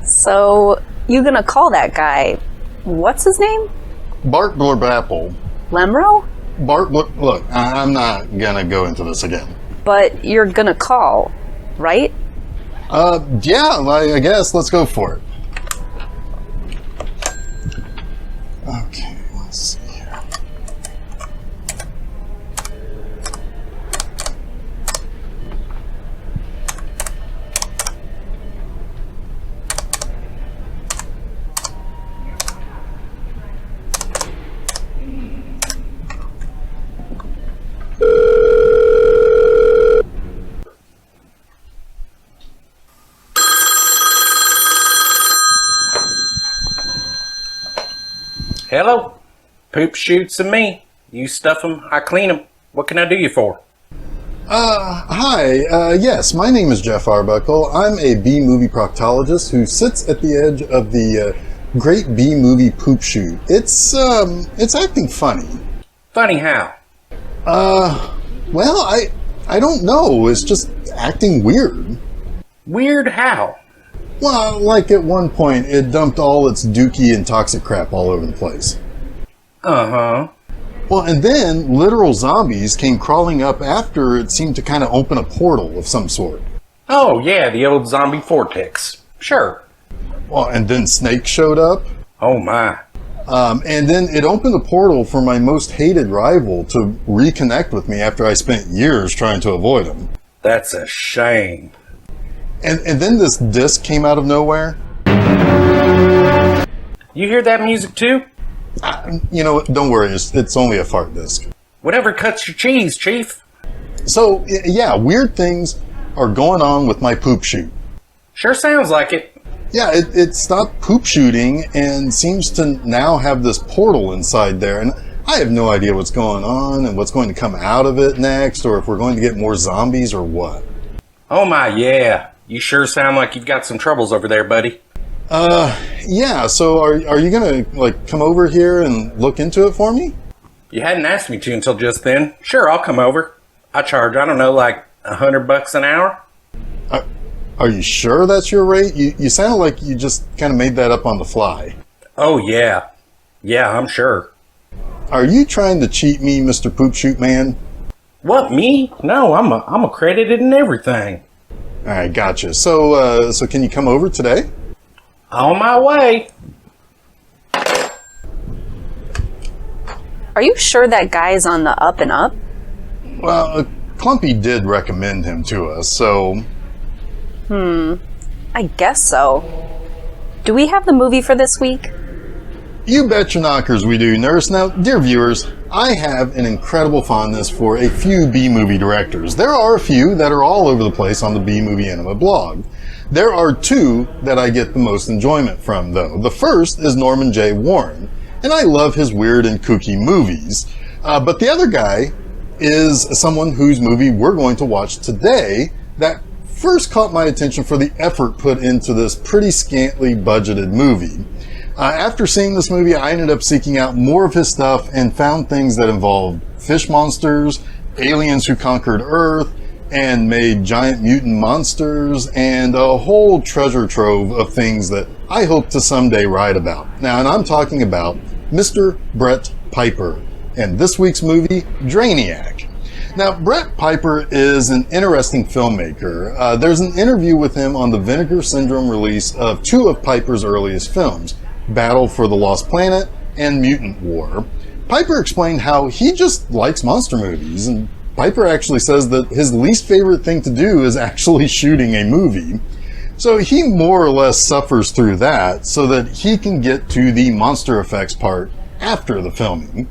So, you gonna call that guy, what's his name? Bart Blurblapple. Lemro? Look, I'm not gonna go into this again. But you're gonna call, right? Yeah, I guess let's go for it. Okay, let's see here. Hello? Poop shoots and me. You stuff them, I clean them. What can I do you for? Hi, yes, my name is Jeff Arbuckle. I'm a B-Movie proctologist who sits at the edge of the great B-Movie poop shoot. It's acting funny. Funny how? Well, I don't know. It's just acting weird. Weird how? Well, like at one point, it dumped all its dookie and toxic crap all over the place. Uh-huh. Well, and then literal zombies came crawling up after it seemed to kind of open a portal of some sort. Oh, yeah, the old zombie vortex. Sure. Well, and then snakes showed up. Oh, my. And then it opened a portal for my most hated rival to reconnect with me after I spent years trying to avoid him. That's a shame. And then this disc came out of nowhere. You hear that music too? You know, don't worry, it's only a fart disc. Whatever cuts your cheese, Chief. So, yeah, weird things are going on with my poop shoot. Sure sounds like it. Yeah, it stopped poop shooting and seems to now have this portal inside there. And I have no idea what's going on and what's going to come out of it next, or if we're going to get more zombies or what. Oh my, yeah. You sure sound like you've got some troubles over there, buddy. Yeah, so are you gonna, like, come over here and look into it for me? You hadn't asked me to until just then. Sure, I'll come over. I charge, I don't know, like $100 an hour? Are you sure that's your rate? You sound like you just kind of made that up on the fly. Oh, yeah. Yeah, I'm sure. Are you trying to cheat me, Mr. Poop Shoot Man? What, me? No, I'm accredited and everything. Alright, gotcha. So can you come over today? On my way. Are you sure that guy's on the up and up? Well, Clumpy did recommend him to us, so... I guess so. Do we have the movie for this week? You betcha knockers we do, Nurse. Now, dear viewers, I have an incredible fondness for a few B-movie directors. There are a few that are all over the place on the B-Movie Enema blog. There are two that I get the most enjoyment from, though. The first is Norman J. Warren, and I love his weird and kooky movies. But the other guy is someone whose movie we're going to watch today that first caught my attention for the effort put into this pretty scantily budgeted movie. After seeing this movie, I ended up seeking out more of his stuff and found things that involved fish monsters, aliens who conquered Earth, and made giant mutant monsters, and a whole treasure trove of things that I hope to someday write about. Now, and I'm talking about Mr. Brett Piper, and this week's movie, Drainiac. Now, Brett Piper is an interesting filmmaker. There's an interview with him on the Vinegar Syndrome release of two of Piper's earliest films, Battle for the Lost Planet and Mutant War. Piper explained how he just likes monster movies, and Piper actually says that his least favorite thing to do is actually shooting a movie. So he more or less suffers through that so that he can get to the monster effects part after the filming.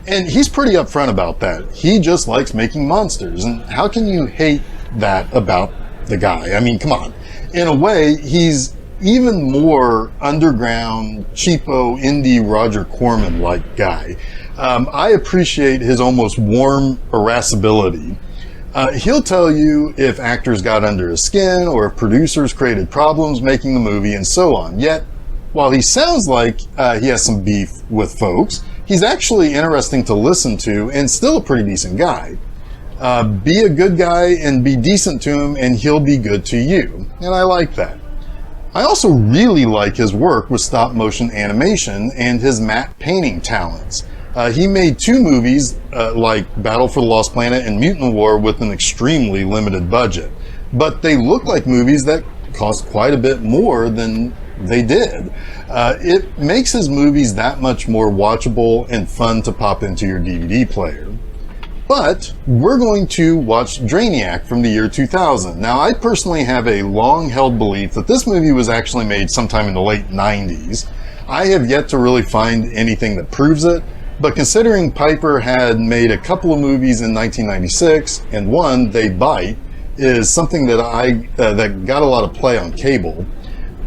And he's pretty upfront about that. He just likes making monsters, and how can you hate that about the guy? I mean, come on. In a way, he's even more underground, cheapo, indie Roger Corman-like guy. I appreciate his almost warm irascibility. He'll tell you if actors got under his skin or if producers created problems making the movie and so on. Yet, while he sounds like he has some beef with folks, he's actually interesting to listen to and still a pretty decent guy. Be a good guy and be decent to him and he'll be good to you. And I like that. I also really like his work with stop motion animation and his matte painting talents. He made 2 movies like Battle for the Lost Planet and Mutant War with an extremely limited budget. But they look like movies that cost quite a bit more than they did. It makes his movies that much more watchable and fun to pop into your DVD player. But we're going to watch Drainiac from the year 2000. Now, I personally have a long-held belief that this movie was actually made sometime in the late 90s. I have yet to really find anything that proves it, but considering Piper had made a couple of movies in 1996, and one, They Bite, is something that that got a lot of play on cable,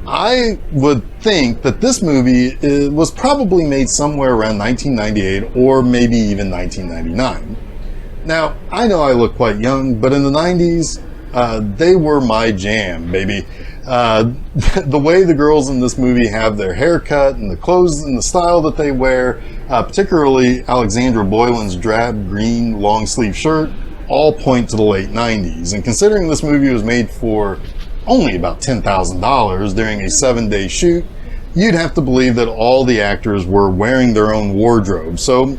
I would think that this movie was probably made somewhere around 1998 or maybe even 1999. Now, I know I look quite young, but in the 90s, they were my jam, baby. The way the girls in this movie have their haircut and the clothes and the style that they wear, particularly Alexandra Boylan's drab green long sleeve shirt, all point to the late 90s. And considering this movie was made for only about $10,000 during a 7-day shoot, you'd have to believe that all the actors were wearing their own wardrobe. So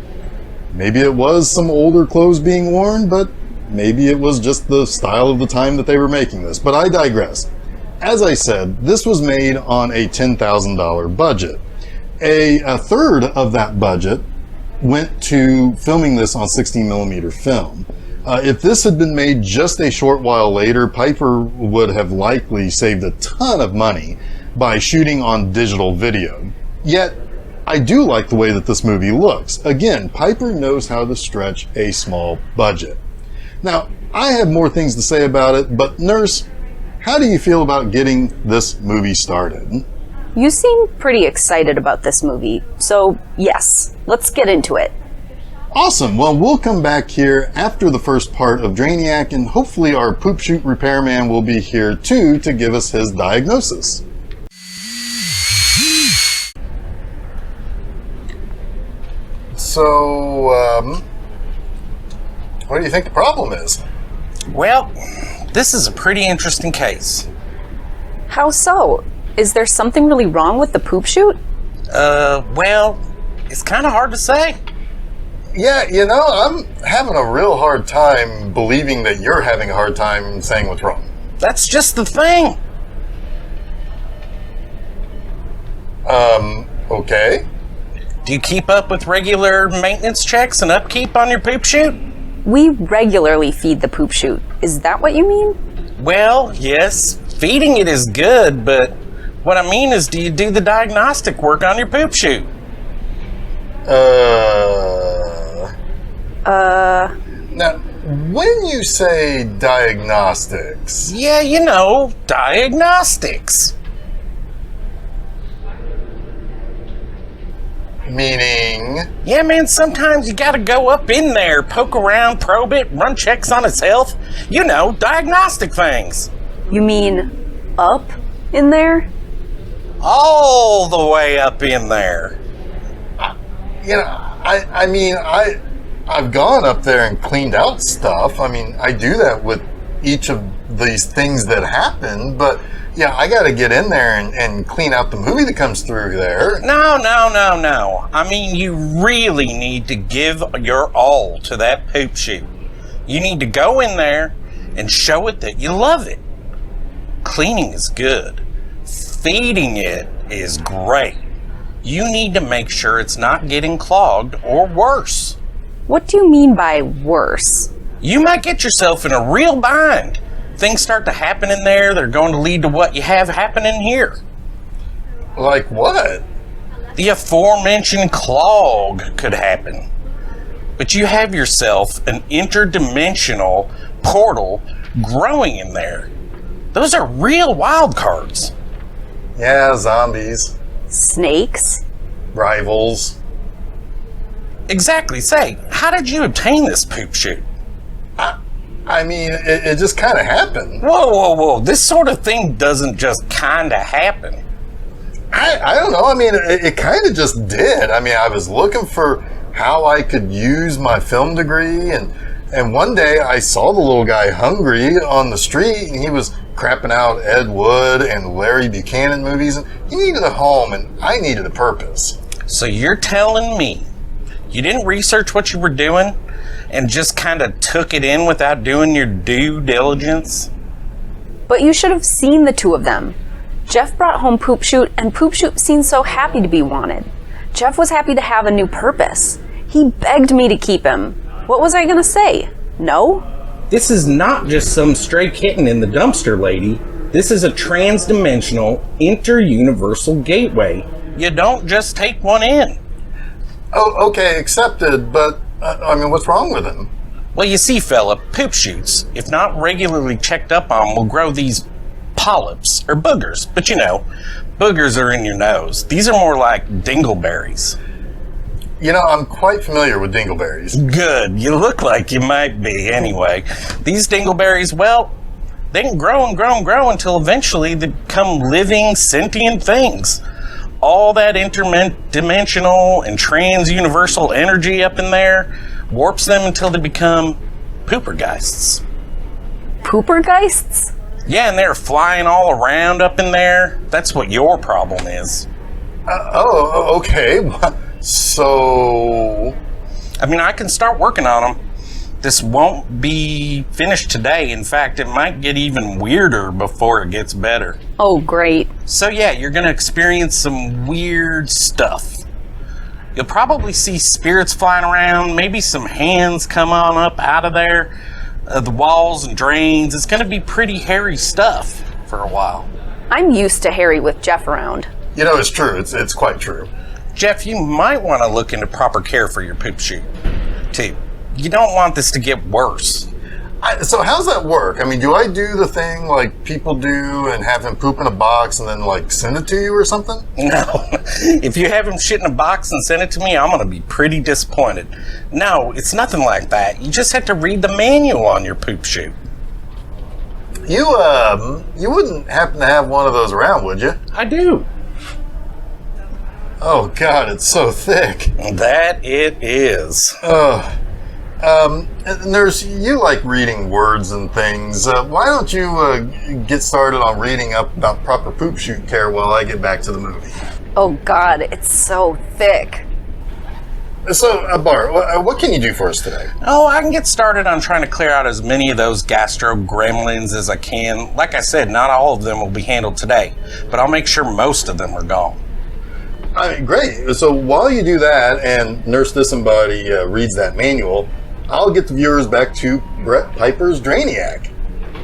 maybe it was some older clothes being worn, but maybe it was just the style of the time that they were making this. But I digress. As I said, this was made on a $10,000 budget. A third of that budget went to filming this on 16mm film. If this had been made just a short while later, Piper would have likely saved a ton of money by shooting on digital video. Yet, I do like the way that this movie looks. Again, Piper knows how to stretch a small budget. Now, I have more things to say about it, but Nurse, how do you feel about getting this movie started? You seem pretty excited about this movie, so yes, let's get into it. Awesome. Well, we'll come back here after the first part of Drainiac, and hopefully our poop chute repairman will be here too to give us his diagnosis. So, what do you think the problem is? Well, this is a pretty interesting case. How so? Is there something really wrong with the poop chute? Well, it's kind of hard to say. Yeah, you know, I'm having a real hard time believing that you're having a hard time saying what's wrong. That's just the thing. Okay. Do you keep up with regular maintenance checks and upkeep on your poop chute? We regularly feed the poop chute. Is that what you mean? Well, yes, feeding it is good, but what I mean is, do you do the diagnostic work on your poop chute? Now, when you say diagnostics... Yeah, you know, diagnostics. Meaning... Yeah, man, sometimes you gotta go up in there, poke around, probe it, run checks on its health. You know, diagnostic things. You mean up in there? All the way up in there. You know, I've gone up there and cleaned out stuff. I mean, I do that with each of these things that happen, but yeah, I got to get in there and clean out the movie that comes through there. No. I mean, you really need to give your all to that poop chute. You need to go in there and show it that you love it. Cleaning is good. Feeding it is great. You need to make sure it's not getting clogged or worse. What do you mean by worse? You might get yourself in a real bind. Things start to happen in there that are going to lead to what you have happening here. Like what? The aforementioned clog could happen. But you have yourself an interdimensional portal growing in there. Those are real wild cards. Yeah, zombies, Snakes? rivals. Exactly. Say, how did you obtain this poop chute? I mean, it just kind of happened. Whoa, whoa, whoa. This sort of thing doesn't just kind of happen. I don't know. I mean, it kind of just did. I mean, I was looking for how I could use my film degree, and one day I saw the little guy hungry on the street, and he was crapping out Ed Wood and Larry Buchanan movies, and he needed a home, and I needed a purpose. So you're telling me you didn't research what you were doing and just kind of took it in without doing your due diligence? But you should have seen the two of them. Jeff brought home Poop Shoot, and Poop Shoot seemed so happy to be wanted. Jeff was happy to have a new purpose. He begged me to keep him. What was I gonna say? No? This is not just some stray kitten in the dumpster, lady. This is a trans-dimensional, inter-universal gateway. You don't just take one in. Oh, okay, accepted, but, I mean, what's wrong with him? Well, you see, fella, poop shoots, if not regularly checked up on, will grow these polyps, or boogers. But you know, boogers are in your nose. These are more like dingleberries. You know, I'm quite familiar with dingleberries. Good. You look like you might be, anyway. These dingleberries, well, they can grow and grow and grow until eventually they become living, sentient things. All that interdimensional and trans-universal energy up in there warps them until they become poopergeists. Poopergeists? Yeah, and they're flying all around up in there. That's what your problem is. Okay. So... I mean, I can start working on them. This won't be finished today. In fact, it might get even weirder before it gets better. Oh, great. So yeah, you're gonna experience some weird stuff. You'll probably see spirits flying around, maybe some hands come on up out of there, the walls and drains. It's gonna be pretty hairy stuff for a while. I'm used to Harry with Jeff around. You know, it's true. It's quite true. Jeff, you might want to look into proper care for your poop chute, too. You don't want this to get worse. So how's that work? I mean, do I do the thing like people do and have him poop in a box and then like send it to you or something? No. If you have him shit in a box and send it to me, I'm going to be pretty disappointed. No, it's nothing like that. You just have to read the manual on your poop chute. You wouldn't happen to have one of those around, would you? I do. Oh God, it's so thick. That it is. Nurse, you like reading words and things. Why don't you get started on reading up about proper poop chute care while I get back to the movie? Oh God, it's so thick. So, Bart, what can you do for us today? Oh, I can get started on trying to clear out as many of those gastro gremlins as I can. Like I said, not all of them will be handled today, but I'll make sure most of them are gone. All right, great. So while you do that and Nurse Disembody reads that manual, I'll get the viewers back to Brett Piper's Drainiac.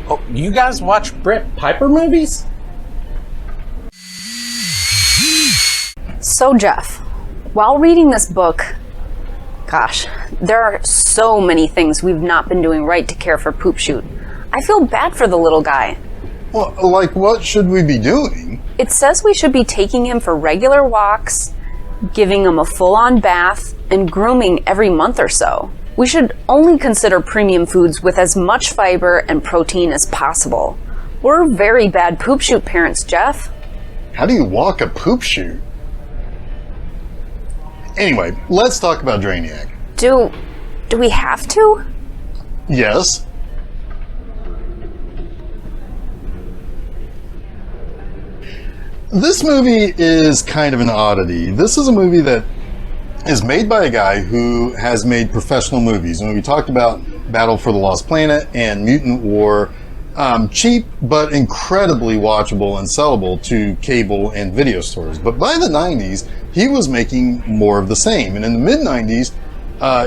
Oh, you guys watch Brett Piper movies? So Jeff, while reading this book, gosh, there are so many things we've not been doing right to care for Poop Shoot. I feel bad for the little guy. Well, like what should we be doing? It says we should be taking him for regular walks, giving him a full-on bath, and grooming every month or so. We should only consider premium foods with as much fiber and protein as possible. We're very bad poop shoot parents, Jeff. How do you walk a poop chute? Anyway, let's talk about Drainiac. Do we have to? Yes. This movie is kind of an oddity. This is a movie that is made by a guy who has made professional movies. And we talked about Battle for the Lost Planet and Mutant War, cheap but incredibly watchable and sellable to cable and video stores. But by the 90s, he was making more of the same. And in the mid-90s,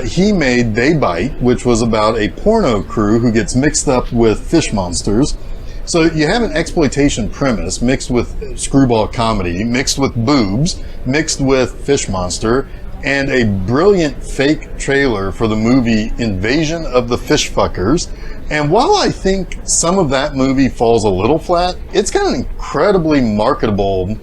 he made They Bite, which was about a porno crew who gets mixed up with fish monsters. So you have an exploitation premise mixed with screwball comedy, mixed with boobs, mixed with fish monster, and a brilliant fake trailer for the movie Invasion of the Fish Fuckers And while I think some of that movie falls a little flat, it's got an incredibly marketable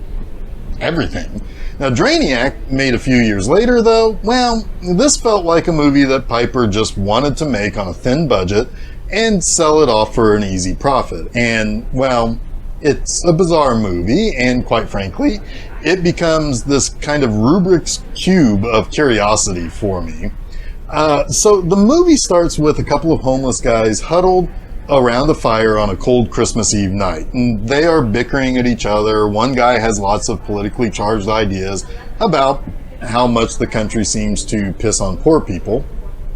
everything. Now, Drainiac, made a few years later though, well, this felt like a movie that Piper just wanted to make on a thin budget and sell it off for an easy profit. And, well, it's a bizarre movie, and quite frankly, it becomes this kind of Rubik's Cube of curiosity for me. So the movie starts with a couple of homeless guys huddled around a fire on a cold Christmas Eve night, and they are bickering at each other. One guy has lots of politically charged ideas about how much the country seems to piss on poor people,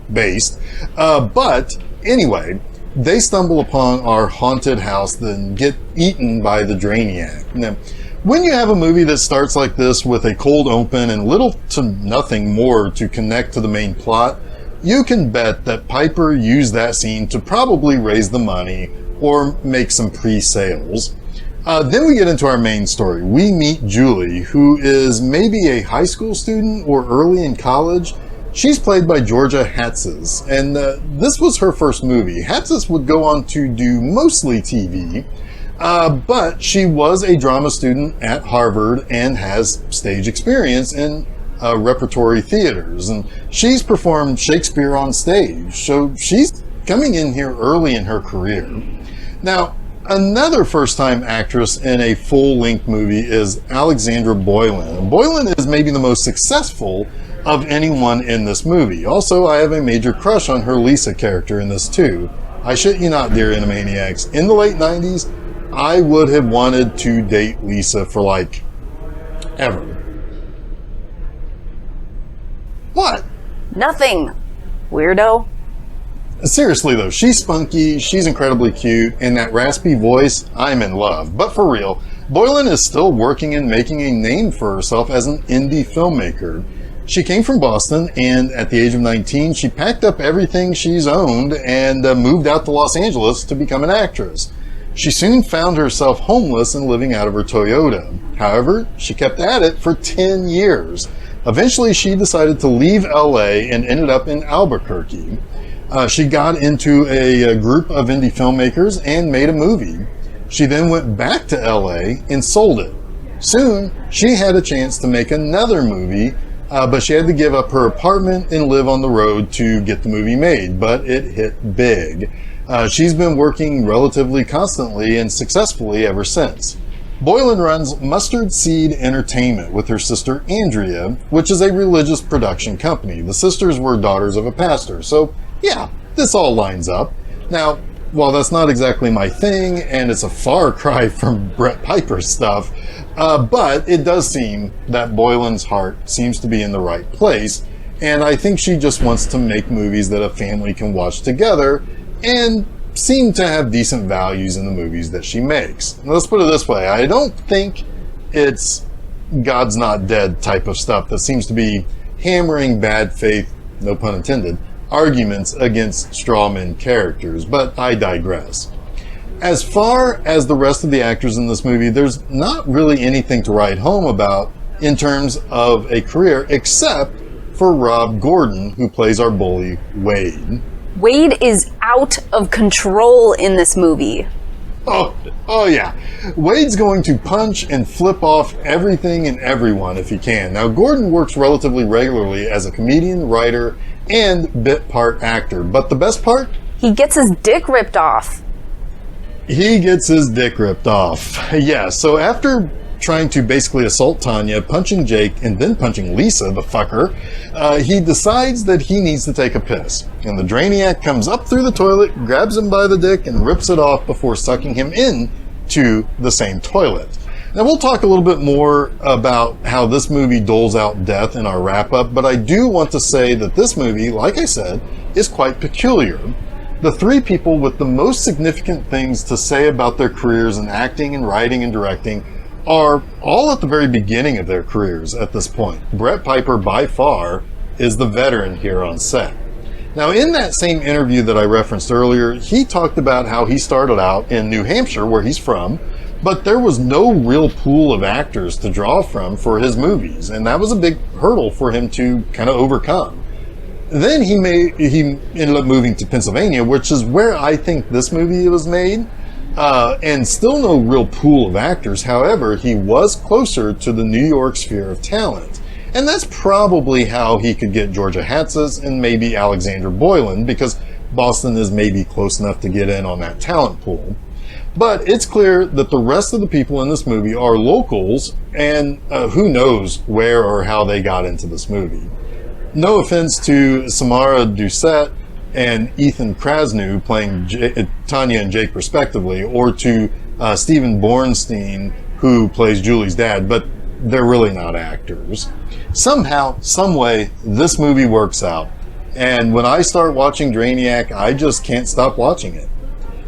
but anyway, they stumble upon our haunted house, then get eaten by the Drainiac. Now, when you have a movie that starts like this with a cold open and little to nothing more to connect to the main plot, you can bet that Piper used that scene to probably raise the money or make some pre-sales. Then we get into our main story. We meet Julie, who is maybe a high school student or early in college. She's played by Georgia Hatzis, and this was her first movie. Hatzis would go on to do mostly TV, but she was a drama student at Harvard and has stage experience in repertory theaters, and she's performed Shakespeare on stage, so she's coming in here early in her career. Now, another first-time actress in a full-length movie is Alexandra Boylan. Boylan is maybe the most successful of anyone in this movie. Also, I have a major crush on her Lisa character in this too. I shit you not, dear Animaniacs. In the late 90s, I would have wanted to date Lisa for like ever. What? Nothing, weirdo. Seriously though, she's spunky, she's incredibly cute, and that raspy voice, I'm in love. But for real, Boylan is still working and making a name for herself as an indie filmmaker. She came from Boston, and at the age of 19, she packed up everything she's owned and moved out to Los Angeles to become an actress. She soon found herself homeless and living out of her Toyota. However, she kept at it for 10 years. Eventually, she decided to leave LA and ended up in Albuquerque. She got into a group of indie filmmakers and made a movie. She then went back to LA and sold it. Soon, she had a chance to make another movie, but she had to give up her apartment and live on the road to get the movie made, but it hit big. She's been working relatively constantly and successfully ever since. Boylan runs Mustard Seed Entertainment with her sister Andrea, which is a religious production company. The sisters were daughters of a pastor, so yeah, this all lines up. Now, while that's not exactly my thing, and it's a far cry from Brett Piper's stuff, but it does seem that Boylan's heart seems to be in the right place, and I think she just wants to make movies that a family can watch together and seem to have decent values in the movies that she makes. Let's put it this way, I don't think it's God's Not Dead type of stuff that seems to be hammering bad faith, no pun intended, arguments against strawman characters, but I digress. As far as the rest of the actors in this movie, there's not really anything to write home about in terms of a career, except for Rob Gordon, who plays our bully, Wade. Wade is out of control in this movie. Oh yeah. Wade's going to punch and flip off everything and everyone if he can. Now, Gordon works relatively regularly as a comedian, writer, and bit part actor. But the best part? He gets his dick ripped off. He gets his dick ripped off. Yeah, so after trying to basically assault Tanya, punching Jake, and then punching Lisa, the fucker, he decides that he needs to take a piss. And the Drainiac comes up through the toilet, grabs him by the dick, and rips it off before sucking him in to the same toilet. Now, we'll talk a little bit more about how this movie doles out death in our wrap-up, but I do want to say that this movie, like I said, is quite peculiar. The three people with the most significant things to say about their careers in acting and writing and directing are all at the very beginning of their careers at this point. Brett Piper, by far, is the veteran here on set. Now, in that same interview that I referenced earlier, he talked about how he started out in New Hampshire, where he's from, but there was no real pool of actors to draw from for his movies, and that was a big hurdle for him to kind of overcome. Then he ended up moving to Pennsylvania, which is where I think this movie was made. And still no real pool of actors. However, he was closer to the New York sphere of talent. And that's probably how he could get Georgia Hatzis and maybe Alexandra Boylan, because Boston is maybe close enough to get in on that talent pool. But it's clear that the rest of the people in this movie are locals, and who knows where or how they got into this movie. No offense to Samara Doucette and Ethan Krasny playing Tanya and Jake respectively, or to Stephen Bornstein, who plays Julie's dad, but they're really not actors. Somehow, someway, this movie works out. And when I start watching Drainiac, I just can't stop watching it.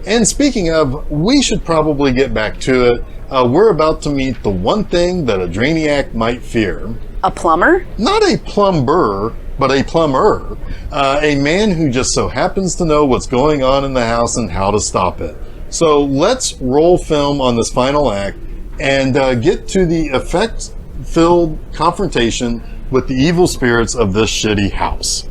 And speaking of, we should probably get back to it. We're about to meet the one thing that a Drainiac might fear. A plumber? Not a plumber, but a plumber. A man who just so happens to know what's going on in the house and how to stop it. So let's roll film on this final act and get to the effect-filled confrontation with the evil spirits of this shitty house.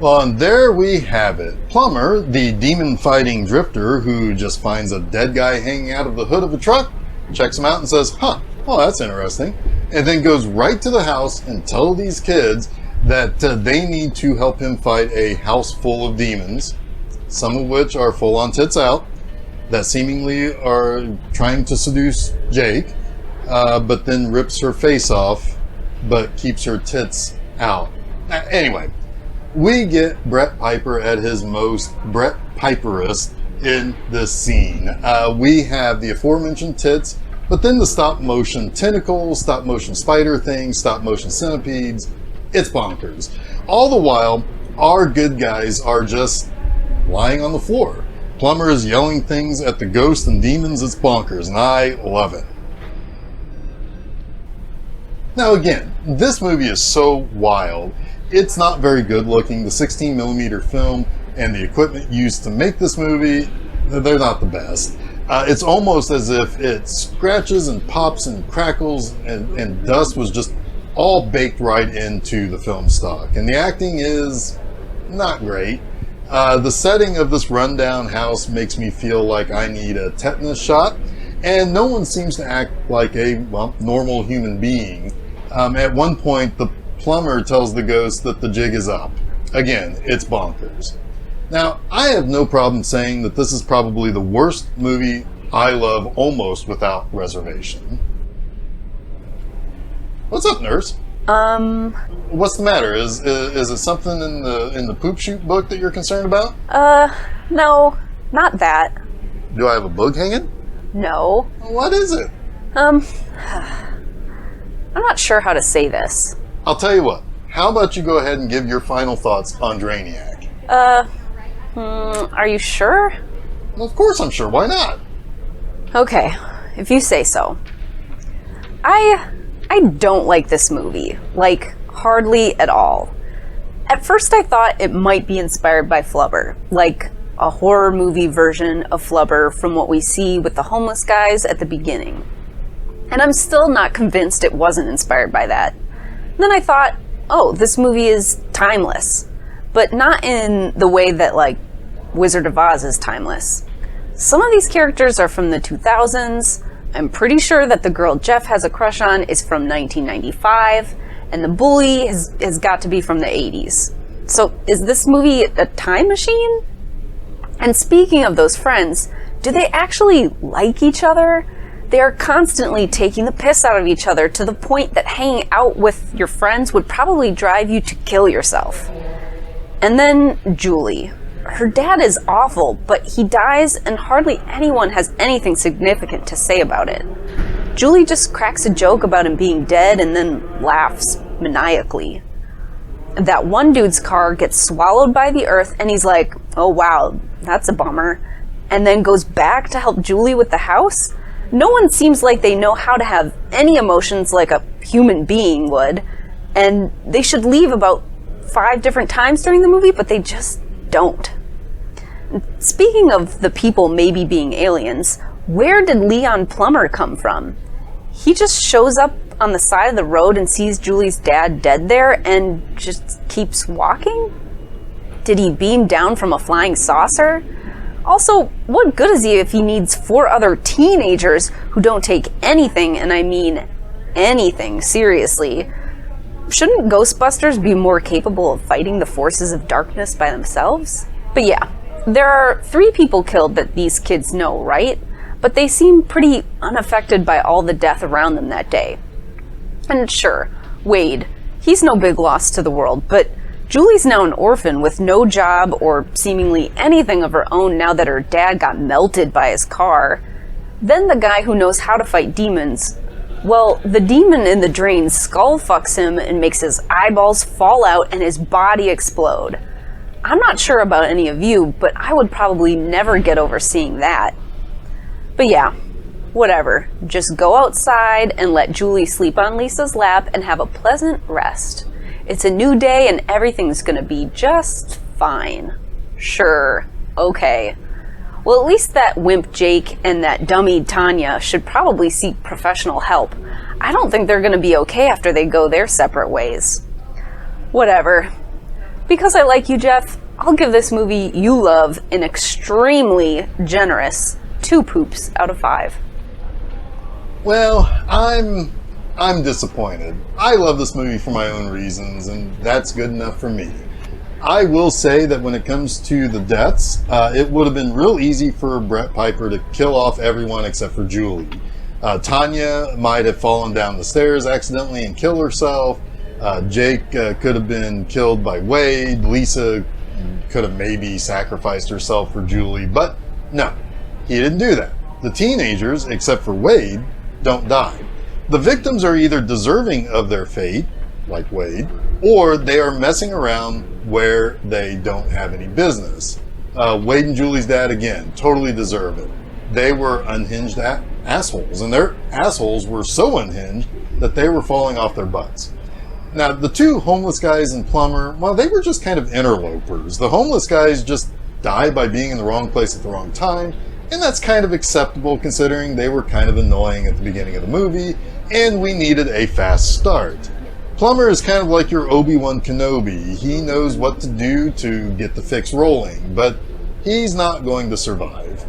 Well, and there we have it. Plumber, the demon-fighting drifter who just finds a dead guy hanging out of the hood of a truck, checks him out and says, "Huh, well, that's interesting," and then goes right to the house and tells these kids that they need to help him fight a house full of demons, some of which are full on tits out, that seemingly are trying to seduce Jake, but then rips her face off, but keeps her tits out. Anyway, we get Brett Piper at his most Brett Piperist in this scene. We have the aforementioned tits, but then the stop motion tentacles, stop motion spider things, stop motion centipedes. It's bonkers. All the while, our good guys are just lying on the floor. Plumber is yelling things at the ghosts and demons. It's bonkers, and I love it. Now again, this movie is so wild. It's not very good looking. The 16mm film and the equipment used to make this movie, they're not the best. It's almost as if it scratches and pops and crackles and dust was just all baked right into the film stock. And the acting is not great. The setting of this rundown house makes me feel like I need a tetanus shot, and no one seems to act like a normal human being. At one point, the plumber tells the ghost that the jig is up. Again, it's bonkers. Now, I have no problem saying that this is probably the worst movie I love almost without reservation. What's up, nurse? What's the matter? Is it something in the poop shoot book that you're concerned about? No, not that. Do I have a bug hanging? No. What is it? I'm not sure how to say this. I'll tell you what. How about you go ahead and give your final thoughts on Drainiac? Are you sure? Well, of course I'm sure. Why not? Okay, if you say so. I don't like this movie. Like, hardly at all. At first I thought it might be inspired by Flubber, like a horror movie version of Flubber from what we see with the homeless guys at the beginning. And I'm still not convinced it wasn't inspired by that. Then I thought, oh, this movie is timeless. But not in the way that, like, Wizard of Oz is timeless. Some of these characters are from the 2000s. I'm pretty sure that the girl Jeff has a crush on is from 1995, and the bully has got to be from the 80s. So is this movie a time machine? And speaking of those friends, do they actually like each other? They are constantly taking the piss out of each other to the point that hanging out with your friends would probably drive you to kill yourself. And then Julie. Her dad is awful, but he dies and hardly anyone has anything significant to say about it. Julie just cracks a joke about him being dead and then laughs maniacally. That one dude's car gets swallowed by the earth and he's like, oh wow, that's a bummer, and then goes back to help Julie with the house. No one seems like they know how to have any emotions like a human being would, and they should leave about 5 different times during the movie, but they just don't. Speaking of the people maybe being aliens, where did Leon Plummer come from? He just shows up on the side of the road and sees Julie's dad dead there and just keeps walking? Did he beam down from a flying saucer? Also, what good is he if he needs 4 other teenagers who don't take anything, and I mean anything, seriously? Shouldn't Ghostbusters be more capable of fighting the forces of darkness by themselves? But yeah, there are 3 people killed that these kids know, right? But they seem pretty unaffected by all the death around them that day. And sure, Wade, he's no big loss to the world, but Julie's now an orphan with no job or seemingly anything of her own now that her dad got melted by his car. Then the guy who knows how to fight demons, well, the demon in the drain skull fucks him and makes his eyeballs fall out and his body explode. I'm not sure about any of you, but I would probably never get over seeing that. But yeah, whatever. Just go outside and let Julie sleep on Lisa's lap and have a pleasant rest. It's a new day and everything's gonna be just fine. Sure, okay. Well, at least that wimp Jake and that dummy Tanya should probably seek professional help. I don't think they're gonna be okay after they go their separate ways. Whatever. Because I like you, Jeff, I'll give this movie you love an extremely generous 2 poops out of 5. Well, I'm disappointed. I love this movie for my own reasons, and that's good enough for me. I will say that when it comes to the deaths, it would have been real easy for Brett Piper to kill off everyone except for Julie. Tanya might have fallen down the stairs accidentally and killed herself. Jake could have been killed by Wade. Lisa could have maybe sacrificed herself for Julie, but no, he didn't do that. The teenagers, except for Wade, don't die. The victims are either deserving of their fate, like Wade, or they are messing around where they don't have any business. Wade and Julie's dad, again, totally deserve it. They were unhinged assholes, and their assholes were so unhinged that they were falling off their butts. Now, the 2 homeless guys and Plumber, well, they were just kind of interlopers. The homeless guys just died by being in the wrong place at the wrong time, and that's kind of acceptable considering they were kind of annoying at the beginning of the movie, and we needed a fast start. Plumber is kind of like your Obi-Wan Kenobi. He knows what to do to get the fix rolling, but he's not going to survive.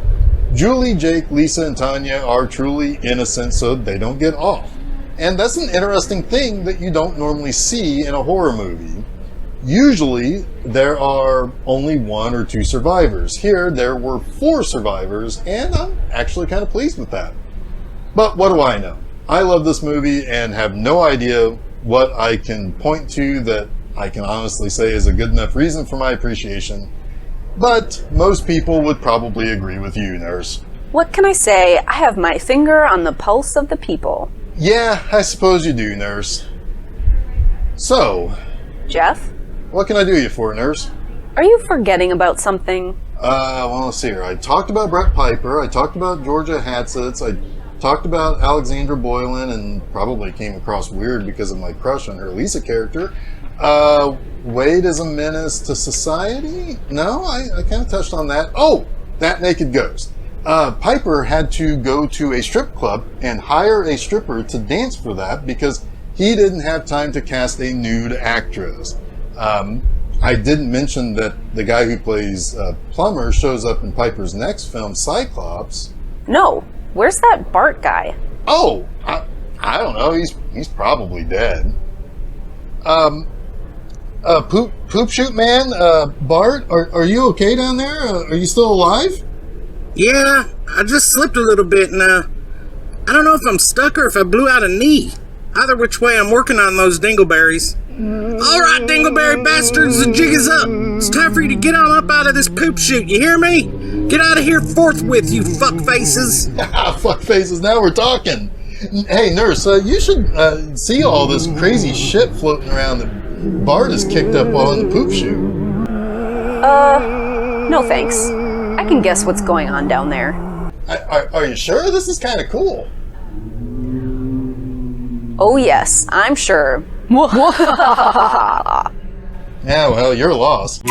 Julie, Jake, Lisa, and Tanya are truly innocent, so they don't get off. And that's an interesting thing that you don't normally see in a horror movie. Usually, there are only 1 or 2 survivors. Here, there were 4 survivors, and I'm actually kind of pleased with that. But what do I know? I love this movie and have no idea what I can point to that I can honestly say is a good enough reason for my appreciation. But most people would probably agree with you, Nurse. What can I say? I have my finger on the pulse of the people. Yeah, I suppose you do, Nurse. So, Jeff? What can I do you for, Nurse? Are you forgetting about something? Well, let's see here. I talked about Brett Piper. I talked about Georgia Hatsitz. I talked about Alexandra Boylan and probably came across weird because of my crush on her Lisa character. Wade is a menace to society? No, I kind of touched on that. Oh, that naked ghost. Piper had to go to a strip club and hire a stripper to dance for that because he didn't have time to cast a nude actress. I didn't mention that the guy who plays Plumber shows up in Piper's next film, Cyclops. No. Where's that Bart guy? Oh, I don't know. He's probably dead. Poop shoot man, Bart, are you okay down there? Are you still alive? Yeah, I just slipped a little bit and I don't know if I'm stuck or if I blew out a knee. Either which way, I'm working on those dingleberries. All right, dingleberry bastards, the jig is up. It's time for you to get on up out of this poop chute, you hear me? Get out of here forthwith, you fuck faces. Fuck faces, now we're talking. Hey, Nurse, you should see all this crazy shit floating around that Bart has kicked up while in the poop chute. No thanks. I can guess what's going on down there. Are you sure? This is kind of cool. Oh yes, I'm sure. Yeah, well, you're lost.